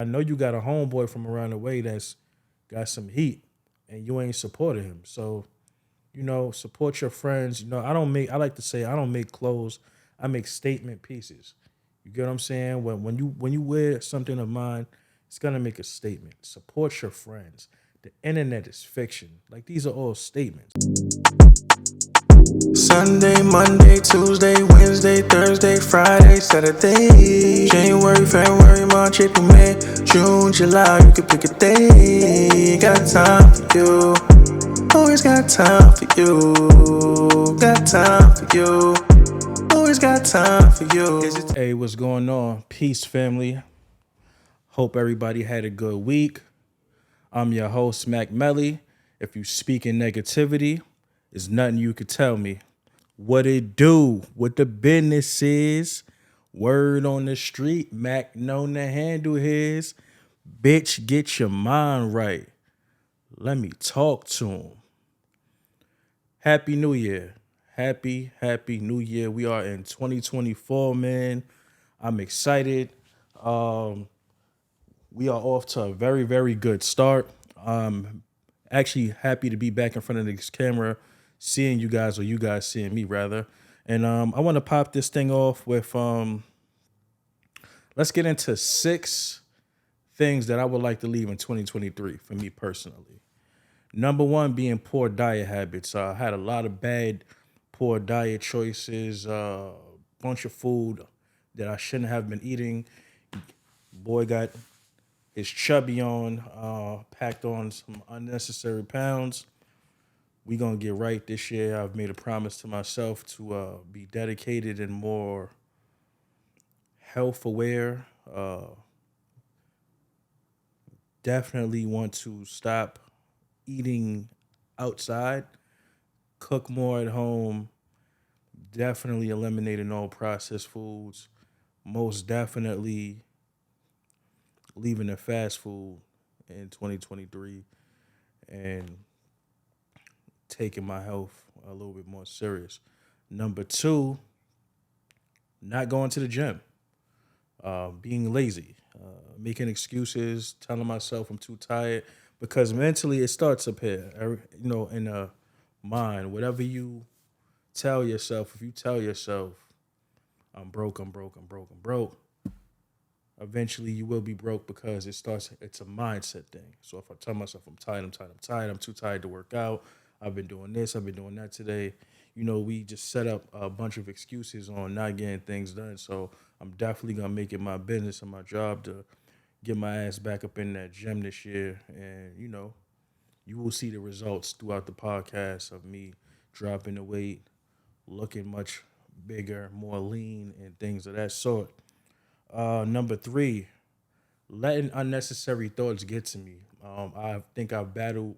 I know you got a homeboy from around the way that's got some heat, and you ain't supporting him. So support your friends. I like to say I don't make clothes. I make statement pieces. You get what I'm saying? When you wear something of mine, it's gonna make a statement. Support your friends. The internet is fiction. Like these are all statements. Sunday, Monday, Tuesday, Wednesday, Thursday, Friday, Saturday. January, February, March, April, May, June, July. You can pick a day. Got time for you. Always got time for you. Got time for you. Always got time for you. Hey, what's going on? Peace, family. Hope everybody had a good week. I'm your host, Mac Melly. If you speak in negativity, there's nothing you could tell me. What it do, what the business is. Word on the street, Mac known to handle his. Bitch, get your mind right. Let me talk to him. Happy New Year. Happy New Year. We are in 2024, man. I'm excited. We are off to a very, very good start. Actually happy to be back in front of this camera, seeing you guys, or you guys seeing me rather. And I want to pop this thing off with let's get into 6 things that I would like to leave in 2023 for me personally. Number one being poor diet habits. I had a lot of bad, poor diet choices, bunch of food that I shouldn't have been eating. Boy got his chubby on, packed on some unnecessary pounds. We gonna get right this year. I've made a promise to myself to be dedicated and more health aware. Definitely want to stop eating outside, cook more at home, definitely eliminating all processed foods, most definitely leaving the fast food in 2023, and taking my health a little bit more serious. Number two, not going to the gym, being lazy, making excuses, telling myself I'm too tired, because mentally it starts up here, in the mind. Whatever you tell yourself, if you tell yourself, I'm broke, I'm broke, I'm broke, I'm broke, eventually you will be broke, because it's a mindset thing. So if I tell myself I'm tired, I'm tired, I'm tired, I'm too tired to work out, I've been doing this, I've been doing that today, we just set up a bunch of excuses on not getting things done. So I'm definitely gonna make it my business and my job to get my ass back up in that gym this year. And you will see the results throughout the podcast of me dropping the weight, looking much bigger, more lean, and things of that sort. Number three, letting unnecessary thoughts get to me. I think I've battled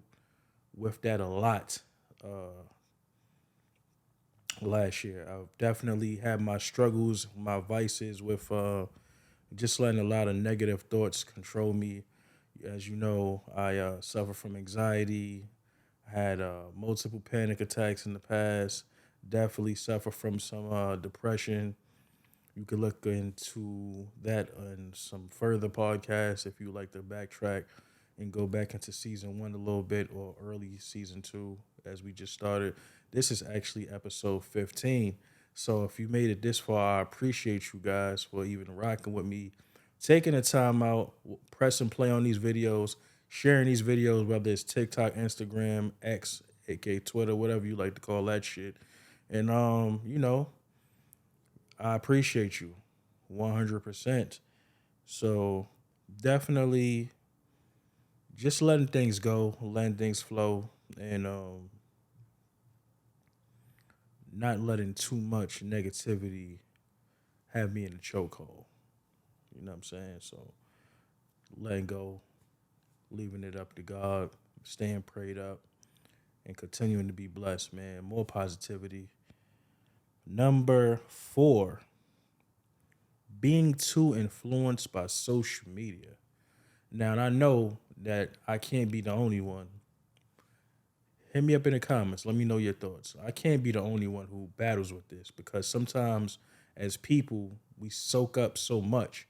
with that a lot last year. I've definitely had my struggles, my vices with just letting a lot of negative thoughts control me. As you know, I suffer from anxiety, had multiple panic attacks in the past, definitely suffer from some depression. You could look into that on some further podcasts if you like to backtrack and go back into season 1 a little bit, or early season 2, as we just started. This is actually episode 15. So if you made it this far, I appreciate you guys for even rocking with me, taking the time out, pressing play on these videos, sharing these videos, whether it's TikTok, Instagram, X, aka Twitter, whatever you like to call that shit. And I appreciate you 100%. So definitely just letting things go, letting things flow, and not letting too much negativity have me in a chokehold. You know what I'm saying? So letting go, leaving it up to God, staying prayed up, and continuing to be blessed, man. More positivity. Number 4, being too influenced by social media. Now, and I know that I can't be the only one. Hit me up in the comments. Let me know your thoughts. I can't be the only one who battles with this, because sometimes as people, we soak up so much.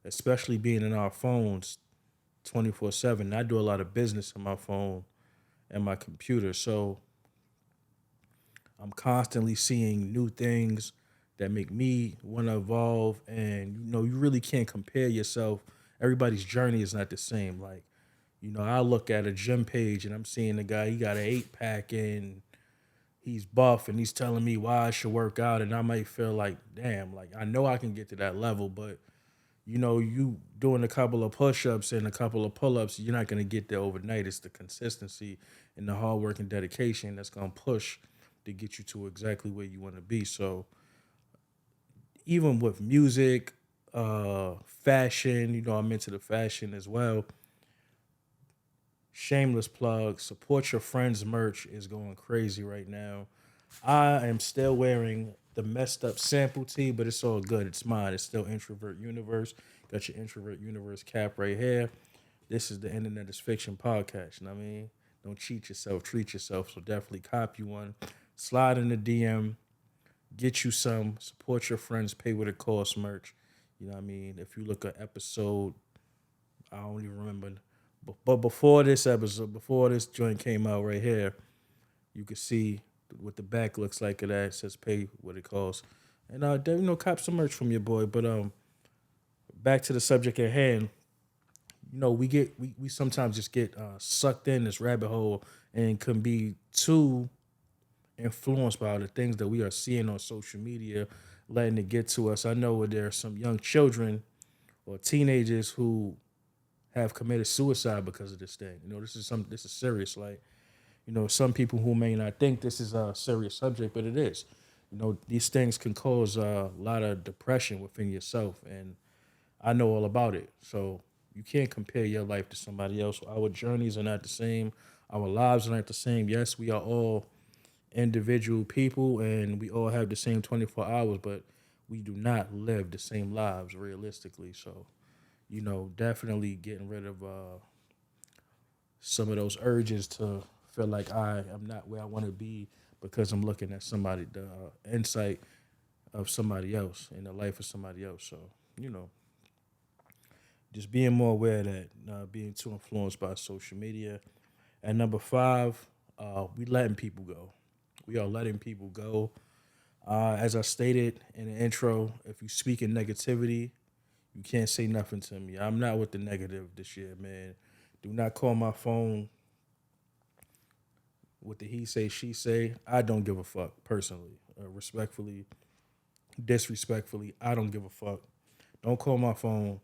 especially being in our phones 24/7. I do a lot of business on my phone and my computer, so I'm constantly seeing new things that make me want to evolve. And you really can't compare yourself. Everybody's journey is not the same. Like, I look at a gym page and I'm seeing the guy, he got an 8 pack and he's buff and he's telling me why I should work out. And I might feel like, damn, like I know I can get to that level, but you doing a couple of push-ups and a couple of pull-ups, you're not going to get there overnight. It's the consistency and the hard work and dedication that's going to push to get you to exactly where you want to be. So even with music, fashion, I'm into the fashion as well. Shameless plug, support your friends merch is going crazy right now. I am still wearing the messed up sample tee, but it's all good. It's mine. It's still Introvert Universe. Got your Introvert Universe cap right here. This is the Internet is Fiction podcast. You know what I mean? Don't cheat yourself, treat yourself. So definitely cop you one. Slide in the DM, get you some, support your friends, pay what it costs merch. You know what I mean? If you look at episode, I don't even remember. But before this episode, before this joint came out right here, you can see what the back looks like of that. It says pay what it costs. And cop some merch from your boy. But back to the subject at hand. We sometimes just get sucked in this rabbit hole and can be too influenced by the things that we are seeing on social media, letting it get to us. I know there are some young children or teenagers who have committed suicide because of this thing. This is serious. Like, some people who may not think this is a serious subject, but it is. These things can cause a lot of depression within yourself, and I know all about it. So you can't compare your life to somebody else. Our journeys are not the same. Our lives are not the same. Yes, we are all individual people, and we all have the same 24 hours, but we do not live the same lives realistically. So, definitely getting rid of some of those urges to feel like I am not where I want to be because I'm looking at the insight of somebody else in the life of somebody else. So, you know, just being more aware of that, being too influenced by social media. And number five, we letting people go. We are letting people go. As I stated in the intro, if you speak in negativity, you can't say nothing to me. I'm not with the negative this year, man. Do not call my phone with the he say, she say. I don't give a fuck, personally. Respectfully, disrespectfully, I don't give a fuck. Don't call my phone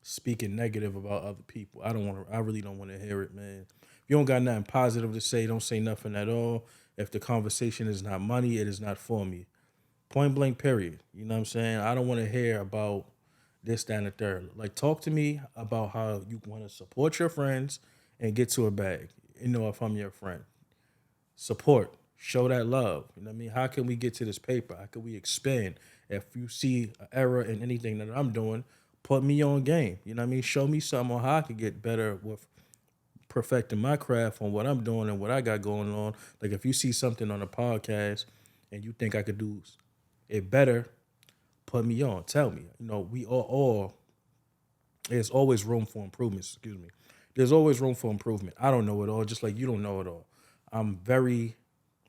speaking negative about other people. I really don't want to hear it, man. If you don't got nothing positive to say, don't say nothing at all. If the conversation is not money, it is not for me. Point blank, period. You know what I'm saying? I don't want to hear about this, that, and the third. Like, talk to me about how you want to support your friends and get to a bag. If I'm your friend. Support. Show that love. You know what I mean? How can we get to this paper? How can we expand? If you see an error in anything that I'm doing, put me on game. You know what I mean? Show me something on how I can get better with perfecting my craft on what I'm doing and what I got going on. Like, if you see something on a podcast and you think I could do it better, put me on. Tell me. We all there's always room for improvement. Excuse me. There's always room for improvement. I don't know it all, just like you don't know it all. I'm very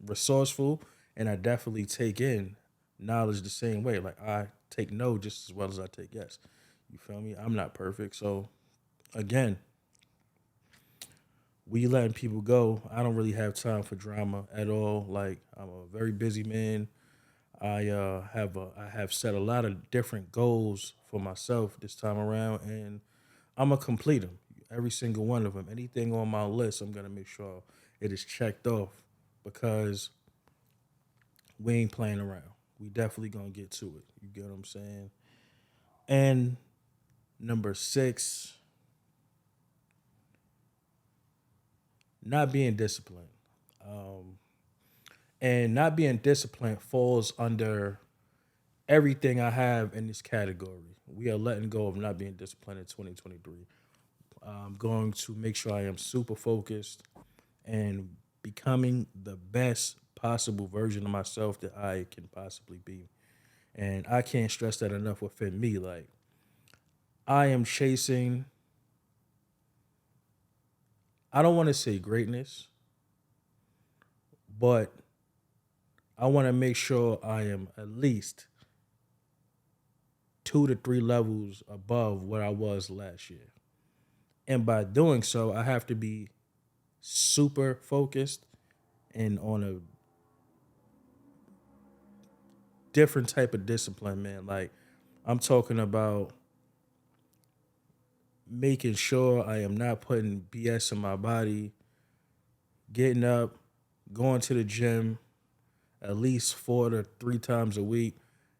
resourceful, and I definitely take in knowledge the same way. Like, I take no just as well as I take yes. You feel me? I'm not perfect. So, again, we letting people go. I don't really have time for drama at all. Like, I'm a very busy man. I have set a lot of different goals for myself this time around, and I'm gonna complete them. Every single one of them. Anything on my list, I'm gonna make sure it is checked off because we ain't playing around. We definitely gonna get to it. You get what I'm saying? And number six, not being disciplined. Um, and not being disciplined falls under everything I have in this category. We are letting go of not being disciplined in 2023. I'm going to make sure I am super focused and becoming the best possible version of myself that I can possibly be. And I can't stress that enough within me. Like, I am chasing, I don't want to say greatness, but I want to make sure I am at least 2 to 3 levels above what I was last year. And by doing so, I have to be super focused and on a different type of discipline, man. Like, I'm talking about making sure I am not putting BS in my body, getting up, going to the gym at least 4 to 3 times a week,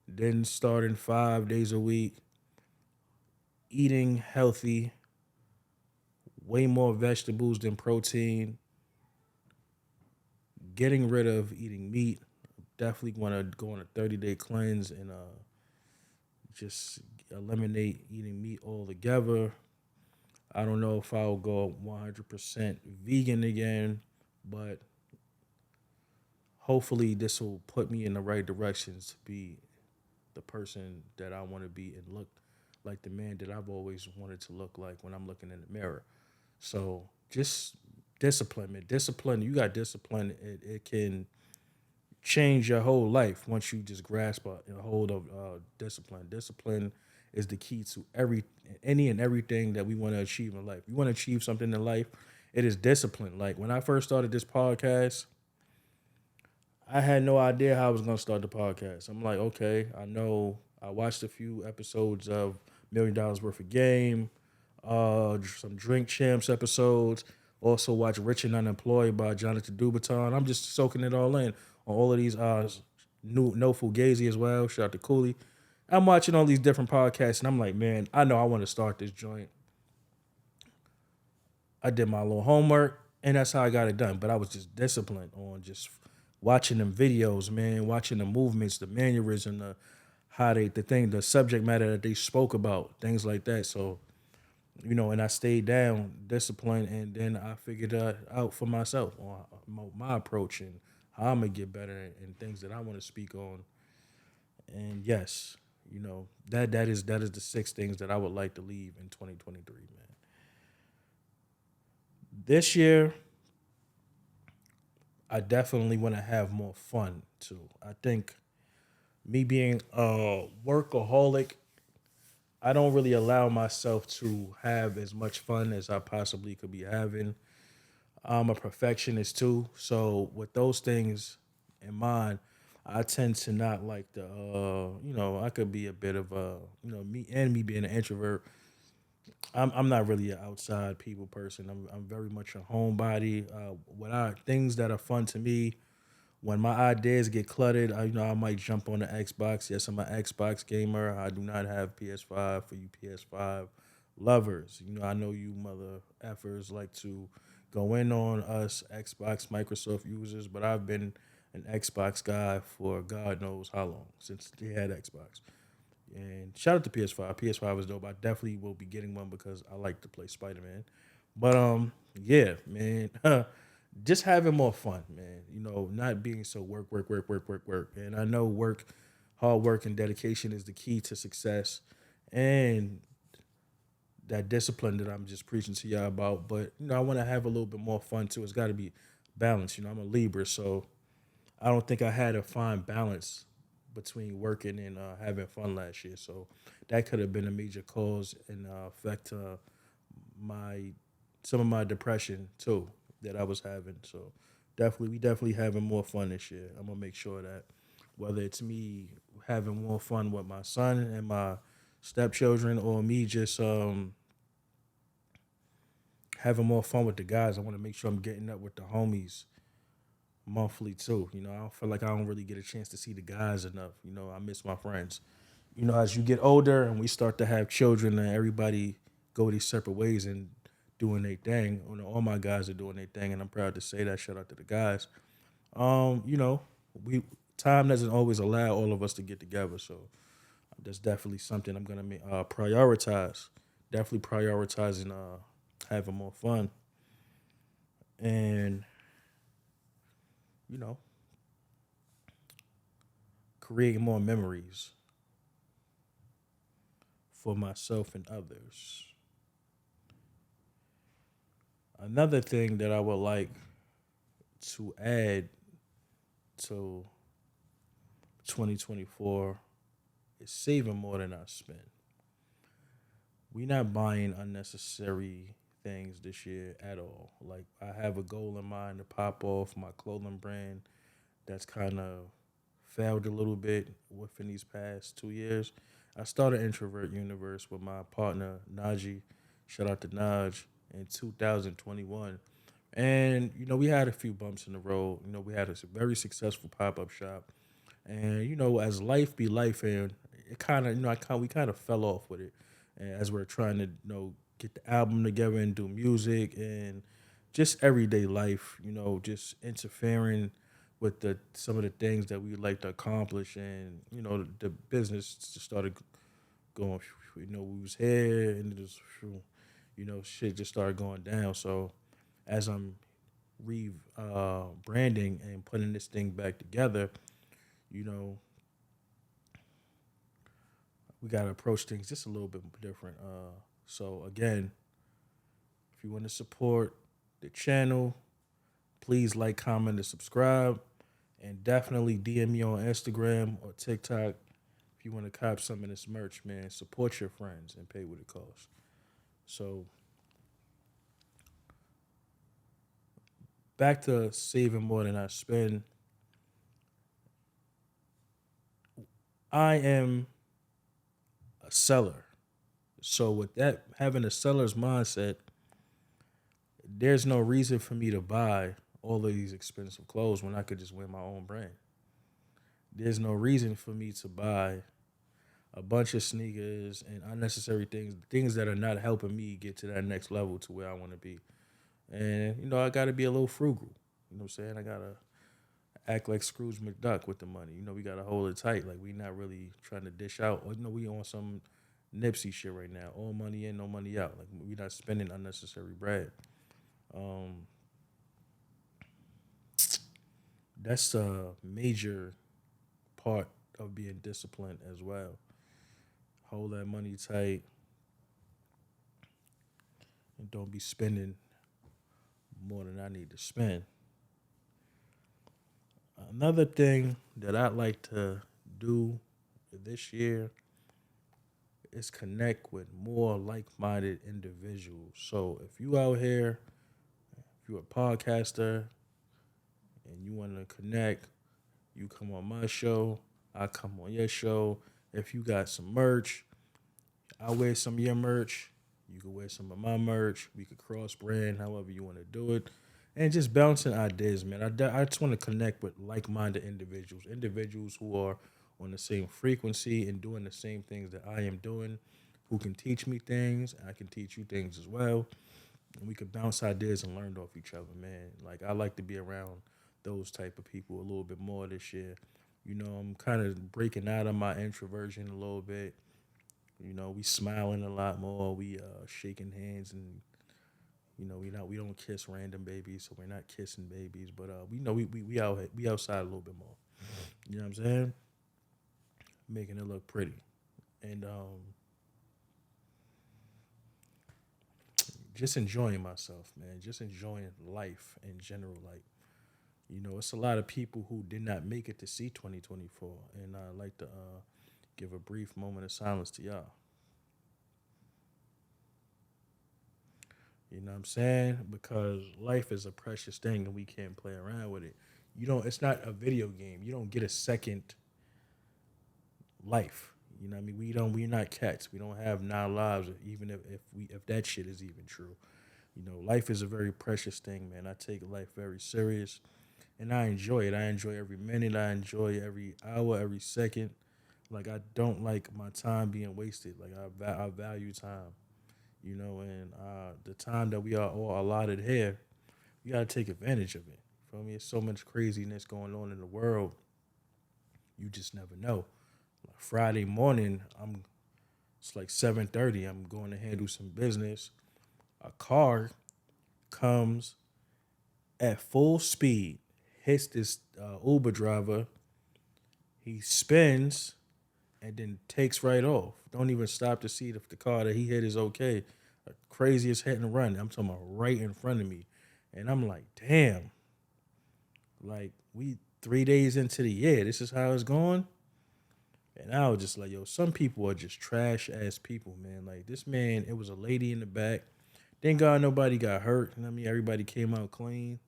then starting 5 days a week, eating healthy, way more vegetables than protein, getting rid of eating meat. Definitely want to go on a 30-day cleanse and just eliminate eating meat altogether. I don't know if I'll go 100% vegan again, but hopefully this will put me in the right directions to be the person that I want to be and look like the man that I've always wanted to look like when I'm looking in the mirror. So just discipline, man. Discipline. You got discipline. It can change your whole life once you just grasp a hold of discipline. Discipline is the key to any and everything that we want to achieve in life. You want to achieve something in life, it is discipline. Like when I first started this podcast, I had no idea how I was gonna start the podcast. I'm like, okay, I know. I watched a few episodes of $1 million Worth of Game, some Drink Champs episodes. Also, watch Rich and Unemployed by Jonathan Dubaton. I'm just soaking it all in on all of these. New No Fugazi as well. Shout out to Cooley. I'm watching all these different podcasts, and I'm like, man, I know I want to start this joint. I did my little homework, and that's how I got it done. But I was just disciplined on just watching them videos, man, watching the movements, the mannerism, the subject matter that they spoke about, things like that. So, and I stayed down, disciplined, and then I figured out for myself on my approach and how I'm gonna get better and things that I want to speak on. And yes, that is the 6 things that I would like to leave in 2023, man. This year, I definitely want to have more fun too. I think me being a workaholic, I don't really allow myself to have as much fun as I possibly could be having. I'm a perfectionist too, so with those things in mind, I tend to not like I could be a bit of me being an introvert. I'm not really an outside people person. I'm very much a homebody. What I things that are fun to me when my ideas get cluttered, I might jump on the Xbox. Yes, I'm an Xbox gamer. I do not have PS5 for you PS5 lovers. I know you mother effers like to go in on us Xbox Microsoft users, but I've been an Xbox guy for God knows how long since they had Xbox. And shout out to PS5. PS5 is dope. I definitely will be getting one because I like to play Spider Man. But yeah, man, just having more fun, man. Not being so work, work, work, work, work, work. And I know hard work, and dedication is the key to success, and that discipline that I'm just preaching to y'all about. But I want to have a little bit more fun too. It's got to be balanced. I'm a Libra, so I don't think I had a fine balance between working and having fun last year. So that could have been a major cause and effect to my some of my depression too that I was having. So we definitely having more fun this year. I'm gonna make sure that whether it's me having more fun with my son and my stepchildren, or me just having more fun with the guys, I want to make sure I'm getting up with the homies monthly too. I don't feel like I don't really get a chance to see the guys enough. I miss my friends. As you get older and we start to have children and everybody go these separate ways and doing their thing. All my guys are doing their thing, and I'm proud to say that. Shout out to the guys. We time doesn't always allow all of us to get together, so that's definitely something I'm gonna prioritize. Definitely prioritizing having more fun and you know creating more memories. for myself and others. Another thing that I would like to add to 2024 is saving more than I spend. We not buying unnecessary things this year at all. Like I have a goal in mind to pop off my clothing brand that's kind of failed a little bit within these past 2 years. I started Introvert Universe with my partner Najee. Shout out to Naj in 2021. And we had a few bumps in the road. We had a very successful pop up shop, and as life be life, and it kind of we kind of fell off with it, and as we're trying to get the album together and do music and just everyday life, just interfering with the some of the things that we like to accomplish, and the business just started going. We was here, and it was, shit just started going down. So as I'm re branding and putting this thing back together, you know, we gotta approach things just a little bit different. So again, if you want to support the channel, please like, comment, and subscribe, and definitely DM me on Instagram or TikTok if you want to cop some of this merch, man. Support your friends and pay what it costs. So back to saving more than I spend. I am a seller. So with that, having a seller's mindset, there's no reason for me to buy all of these expensive clothes when I could just wear my own brand. There's no reason for me to buy a bunch of sneakers and unnecessary things that are not helping me get to that next level to where I want to be. And I got to be a little frugal. You know what I'm saying? I got to act like Scrooge McDuck with the money. We got to hold it tight. Like we not really trying to dish out. Or, we on some Nipsey shit right now. All money in, no money out. Like we not spending unnecessary bread. Um, that's a major part of being disciplined as well. Hold that money tight and don't be spending more than I need to spend. Another thing that I'd like to do this year is connect with more like-minded individuals. So if you out here, if you're a podcaster and you want to connect, you come on my show, I come on your show. If you got some merch, I wear some of your merch. You can wear some of my merch. We could cross brand, however you want to do it, and just bouncing ideas, man. I just want to connect with like-minded individuals who are on the same frequency and doing the same things that I am doing, who can teach me things. I can teach you things as well, and we could bounce ideas and learn off each other, man. Like I like to be around those type of people a little bit more this year. I'm kind of breaking out of my introversion a little bit. We smiling a lot more. We shaking hands, and we don't kiss random babies, so we're not kissing babies. But we outside a little bit more. You know what I'm saying? Making it look pretty, and just enjoying myself, man. Just enjoying life in general. Like it's a lot of people who did not make it to see 2024, and I'd like to give a brief moment of silence to y'all. You know what I'm saying? Because life is a precious thing and we can't play around with it. It's not a video game. You don't get a second life. You know what I mean? We're not cats. We don't have 9 lives, even if that shit is even true. Life is a very precious thing, man. I take life very serious and I enjoy it. I enjoy every minute. I enjoy every hour, every second. Like I don't like my time being wasted. Like I value time. And the time that we are all allotted here, we gotta take advantage of it. Feel me? There's so much craziness going on in the world. You just never know. Like Friday morning, it's like 7:30. I'm going to handle some business. A car comes at full speed, hits this Uber driver. He spins, and then takes right off. Don't even stop to see if the car that he hit is okay. Craziest hit and run. I'm talking about right in front of me. And I'm like, damn, like we 3 days into the year, this is how it's going. And I was just like, yo, some people are just trash ass people, man. Like this man, it was a lady in the back. Thank God nobody got hurt. I mean, everybody came out clean.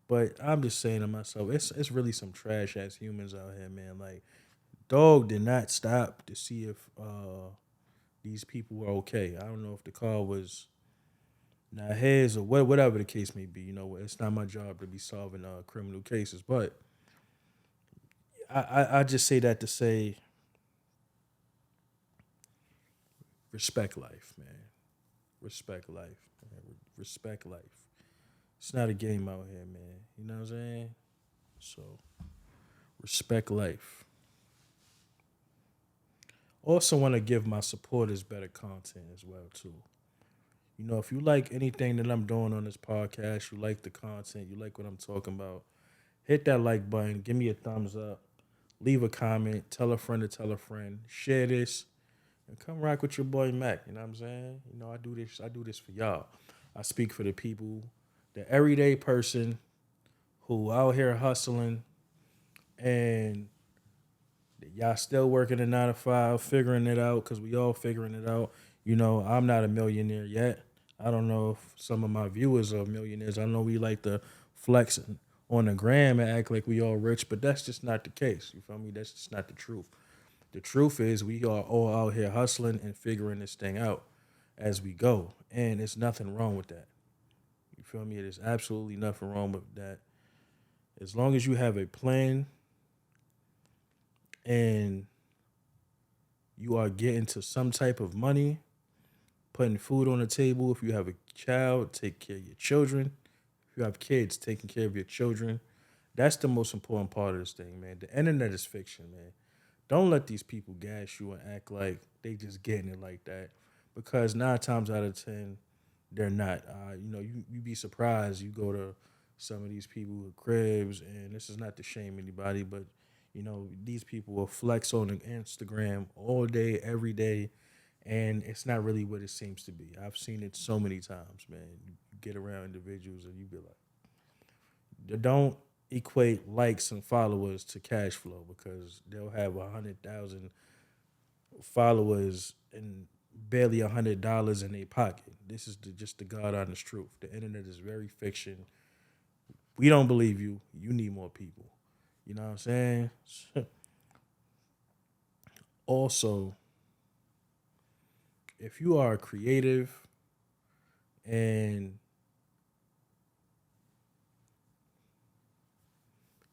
But I'm just saying to myself, it's really some trash ass humans out here, man. Like dog did not stop to see if these people were okay. I don't know if the car was not his or whatever the case may be. You know, it's not my job to be solving criminal cases. But I just say that to say respect life, man. Respect life, man. Respect life. It's not a game out here, man. You know what I'm saying? So respect life. Also want to give my supporters better content as well too. You know, if you like anything that I'm doing on this podcast, you like the content, you like what I'm talking about, hit that like button, give me a thumbs up, leave a comment, tell a friend, share this, and come rock with your boy Mac. You know what I'm saying? You know, I do this for y'all. I speak for the people, the everyday person who out here hustling and y'all still working a 9 to 5, figuring it out, because we all figuring it out. You know, I'm not a millionaire yet. I don't know if some of my viewers are millionaires. I know we like to flex on the gram and act like we all rich, but that's just not the case. You feel me? That's just not the truth. The truth is we are all out here hustling and figuring this thing out as we go. And there's nothing wrong with that. You feel me? There's absolutely nothing wrong with that. As long as you have a plan and you are getting to some type of money, putting food on the table. If you have a child, take care of your children. If you have kids, taking care of your children. That's the most important part of this thing, man. The internet is fiction, man. Don't let these people gas you and act like they just getting it like that. Because 9 times out of 10, they're not. You know, you be surprised. You go to some of these people with cribs, and this is not to shame anybody, but you know, these people will flex on Instagram all day, every day, and it's not really what it seems to be. I've seen it so many times, man. You get around individuals and you be like, don't equate likes and followers to cash flow because they'll have 100,000 followers and barely $100 in their pocket. This is just the God honest truth. The internet is very fiction. We don't believe you. You need more people. You know what I'm saying? Also, if you are creative and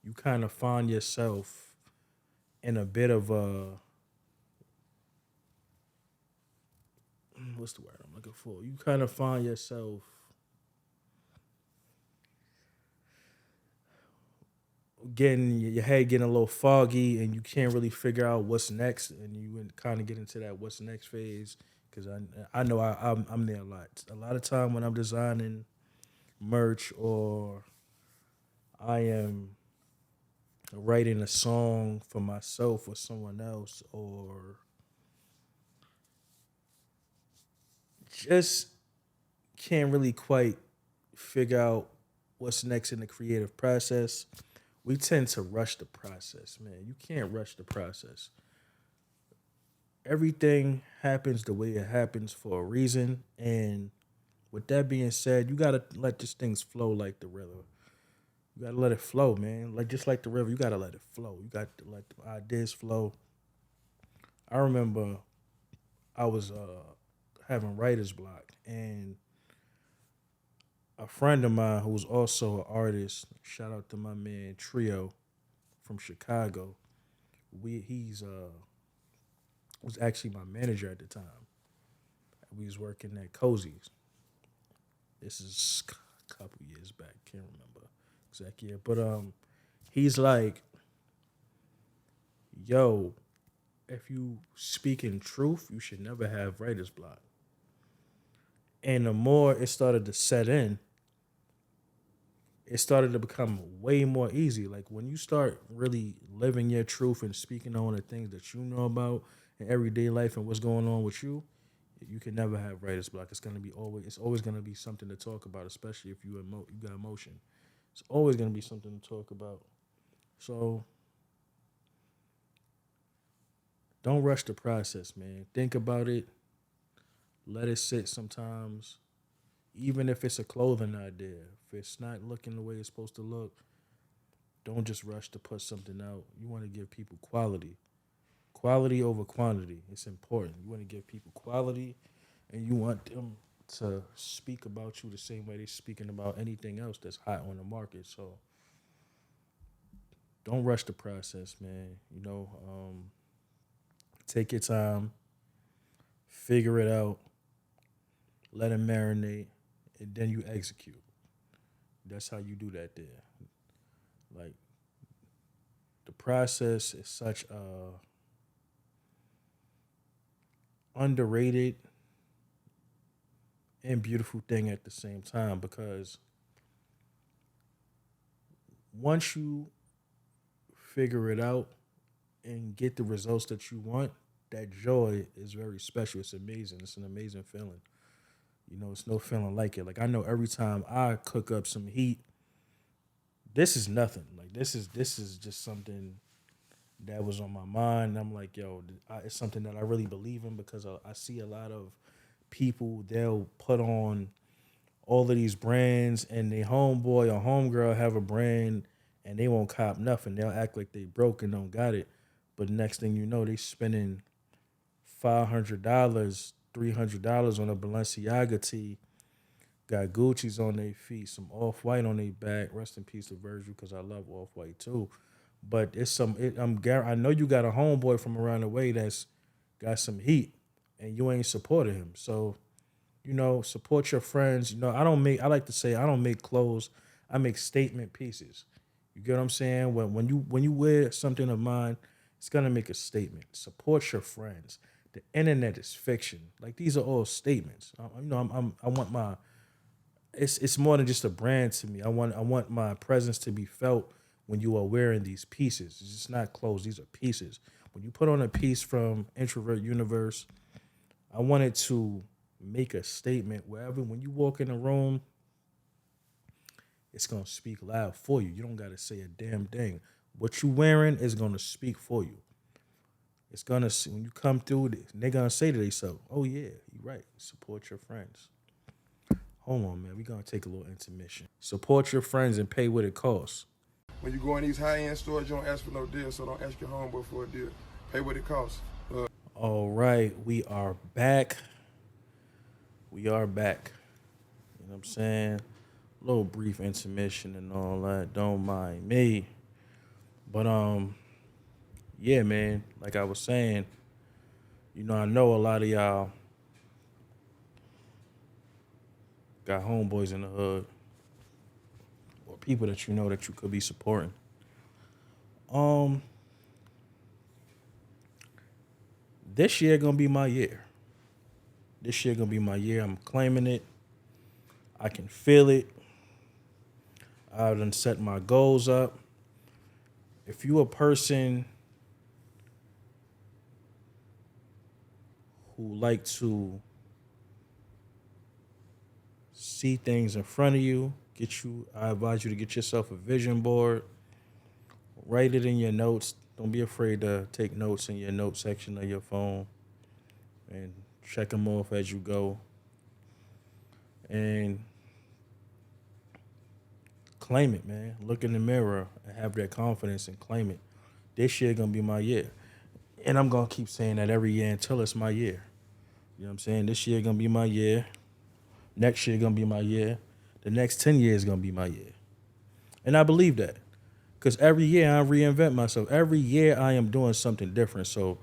you kind of find yourself in a bit of a what's the word I'm looking for? You kind of find yourself getting your head getting a little foggy and you can't really figure out what's next and you kind of get into that what's next phase because I know I'm there a lot of time when I'm designing merch or I am writing a song for myself or someone else or just can't really quite figure out what's next in the creative process. We tend to rush the process, man. You can't rush the process. Everything happens the way it happens for a reason. And with that being said, you gotta let this things flow like the river. You gotta let it flow, man. Like just like the river, you gotta let it flow. You got to let the ideas flow. I remember I was having writer's block, and a friend of mine who was also an artist. Shout out to my man Trio from Chicago. He's was actually my manager at the time. We was working at Cozy's. This is a couple years back. Can't remember exact year, but he's like, "Yo, if you speak in truth, you should never have writer's block." And the more it started to set in, it started to become way more easy. Like when you start really living your truth and speaking on the things that you know about in everyday life and what's going on with you, you can never have writer's block. It's always gonna be something to talk about, especially if you got emotion. It's always gonna be something to talk about. So don't rush the process, man. Think about it. Let it sit sometimes. Even if it's a clothing idea, if it's not looking the way it's supposed to look, don't just rush to put something out. You want to give people quality. Quality over quantity. It's important. You want to give people quality and you want them to speak about you the same way they're speaking about anything else that's hot on the market. So don't rush the process, man. Take your time, figure it out, let it marinate, and then you execute. That's how you do that there. Like the process is such a underrated and beautiful thing at the same time because once you figure it out and get the results that you want, that joy is very special. It's amazing. It's an amazing feeling. It's no feeling like it. Like I know every time I cook up some heat, this is nothing. Like this is just something that was on my mind. I'm like, yo, it's something that I really believe in because I see a lot of people, they'll put on all of these brands and they homeboy or homegirl have a brand and they won't cop nothing. They'll act like they broke and don't got it. But next thing you know, they spending $500, $300 on a Balenciaga tee, got Gucci's on their feet, some Off White on their back. Rest in peace to Virgil, because I love Off White too. But I know you got a homeboy from around the way that's got some heat, and you ain't supported him. So support your friends. I like to say I don't make clothes. I make statement pieces. You get what I'm saying? When you wear something of mine, it's gonna make a statement. Support your friends. The internet is fiction. Like these are all statements. I want my. It's more than just a brand to me. I want my presence to be felt when you are wearing these pieces. It's just not clothes. These are pieces. When you put on a piece from Introvert Universe, I wanted to make a statement wherever when you walk in a room, it's gonna speak loud for you. You don't gotta say a damn thing. What you wearing is gonna speak for you. It's gonna when you come through, they're gonna say to themselves, "Oh yeah, you're right. Support your friends." Hold on, man. We're gonna take a little intermission. Support your friends and pay what it costs. When you go in these high-end stores, you don't ask for no deal, so don't ask your homeboy for a deal. Pay what it costs. All right, we are back. We are back. You know what I'm saying? A little brief intermission and all that. Don't mind me. But yeah, man. Like I was saying, I know a lot of y'all got homeboys in the hood or people that you know that you could be supporting. This year gonna be my year. This year gonna be my year. I'm claiming it. I can feel it. I've done set my goals up. If you a person who like to see things in front of you, I advise you to get yourself a vision board. Write it in your notes. Don't be afraid to take notes in your note section of your phone and check them off as you go. And claim it, man. Look in the mirror and have that confidence and claim it. This year gonna be my year. And I'm gonna keep saying that every year until it's my year. You know what I'm saying? This year gonna be my year. Next year gonna be my year. The next 10 years gonna be my year. And I believe that. Because every year I reinvent myself. Every year I am doing something different. So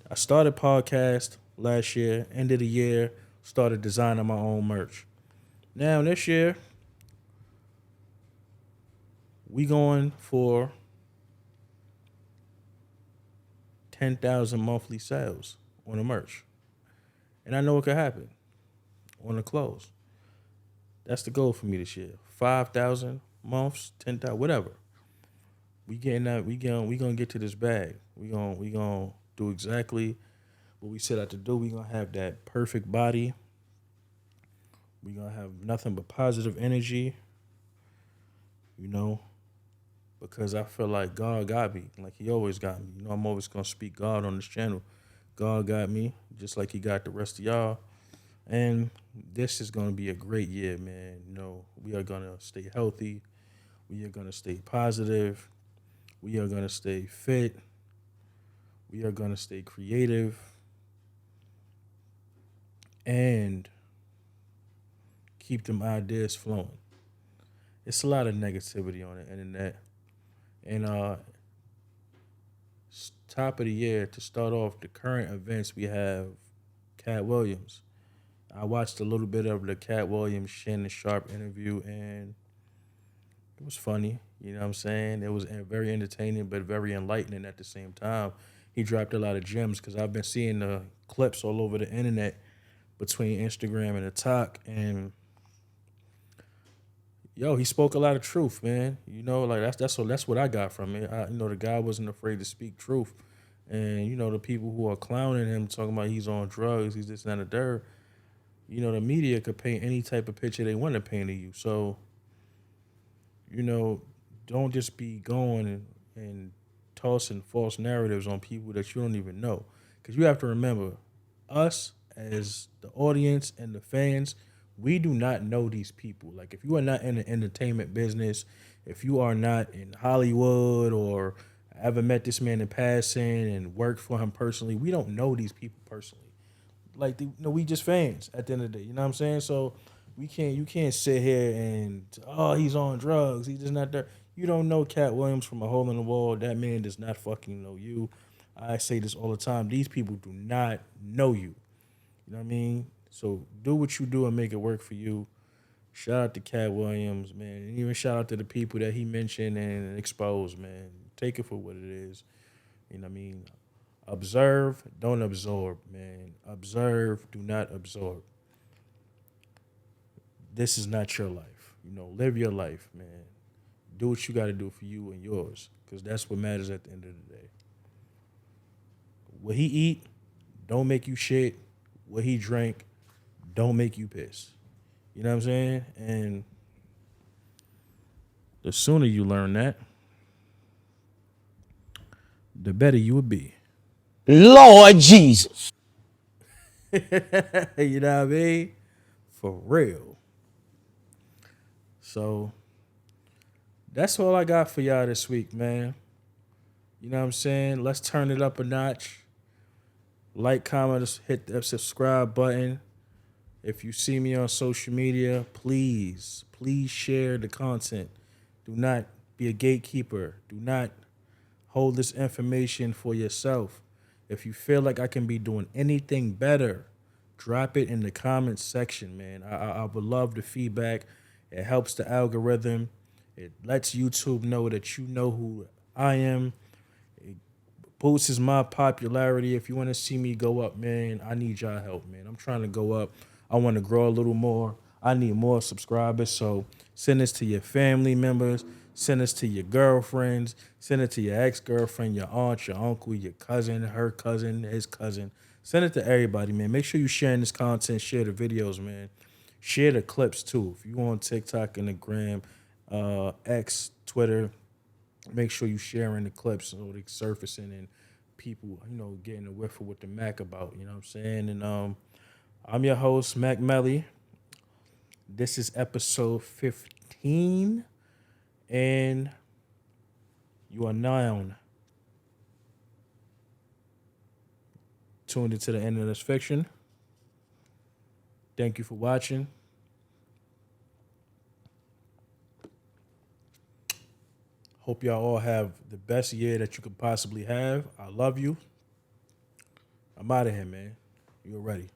I started podcast last year, end of the year, started designing my own merch. Now this year, we going for 10,000 monthly sales on the merch. And I know it could happen on the clothes. That's the goal for me this year. 5,000 months, 10,000, whatever. We getting that. We gonna get to this bag. We gonna do exactly what we set out to do. We gonna have that perfect body. We gonna have nothing but positive energy. You know, because I feel like God got me, like He always got me. You know, I'm always gonna speak God on this channel. God got me, just like He got the rest of y'all. And this is gonna be a great year, man. You know, we are gonna stay healthy. We are gonna stay positive. We are gonna stay fit. We are gonna stay creative. And keep them ideas flowing. It's a lot of negativity on the internet. And top of the year, to start off the current events, we have Cat Williams. I watched a little bit of the Cat Williams Shannon Sharp interview, and it was funny. You know what I'm saying? It was very entertaining, but very enlightening at the same time. He dropped a lot of gems because I've been seeing the clips all over the internet between Instagram and the talk, and yo, he spoke a lot of truth, man. You know, like that's what I got from it. The guy wasn't afraid to speak truth, and the people who are clowning him, talking about he's on drugs, he's this and that and the third. The media could paint any type of picture they want to paint of you. So, don't just be going and tossing false narratives on people that you don't even know, because you have to remember, us as the audience and the fans, we do not know these people. Like, if you are not in the entertainment business, if you are not in Hollywood or ever met this man in passing and worked for him personally, we don't know these people personally. Like, we just fans at the end of the day. You know what I'm saying? So you can't sit here and, he's on drugs, he's just not there. You don't know Cat Williams from a hole in the wall. That man does not fucking know you. I say this all the time. These people do not know you. You know what I mean? So do what you do and make it work for you. Shout out to Cat Williams, man. And even shout out to the people that he mentioned and exposed, man. Take it for what it is. You know what I mean? Observe, don't absorb, man. Observe, do not absorb. This is not your life. Live your life, man. Do what you got to do for you and yours, because that's what matters at the end of the day. What he eat, don't make you shit. What he drank, don't make you piss. You know what I'm saying? And the sooner you learn that, the better you would be. Lord Jesus. You know what I mean? For real. So that's all I got for y'all this week, man. You know what I'm saying? Let's turn it up a notch. Like, comment, hit the subscribe button. If you see me on social media, please share the content. Do not be a gatekeeper. Do not hold this information for yourself. If you feel like I can be doing anything better, drop it in the comments section, man. I would love the feedback. It helps the algorithm. It lets YouTube know that you know who I am. It boosts my popularity. If you want to see me go up, man, I need y'all help, man. I'm trying to go up. I want to grow a little more. I need more subscribers. So send this to your family members. Send this to your girlfriends. Send it to your ex-girlfriend, your aunt, your uncle, your cousin, her cousin, his cousin. Send it to everybody, man. Make sure you sharing this content. Share the videos, man. Share the clips, too. If you on TikTok and the gram, X, Twitter, make sure you sharing the clips so they surfacing and people, getting a whiff of what the Mac about. You know what I'm saying? And I'm your host, Mac Melly. This is episode 15. And you are now tuned into the end of this fiction. Thank you for watching. Hope y'all all have the best year that you could possibly have. I love you. I'm out of here, man. You're ready.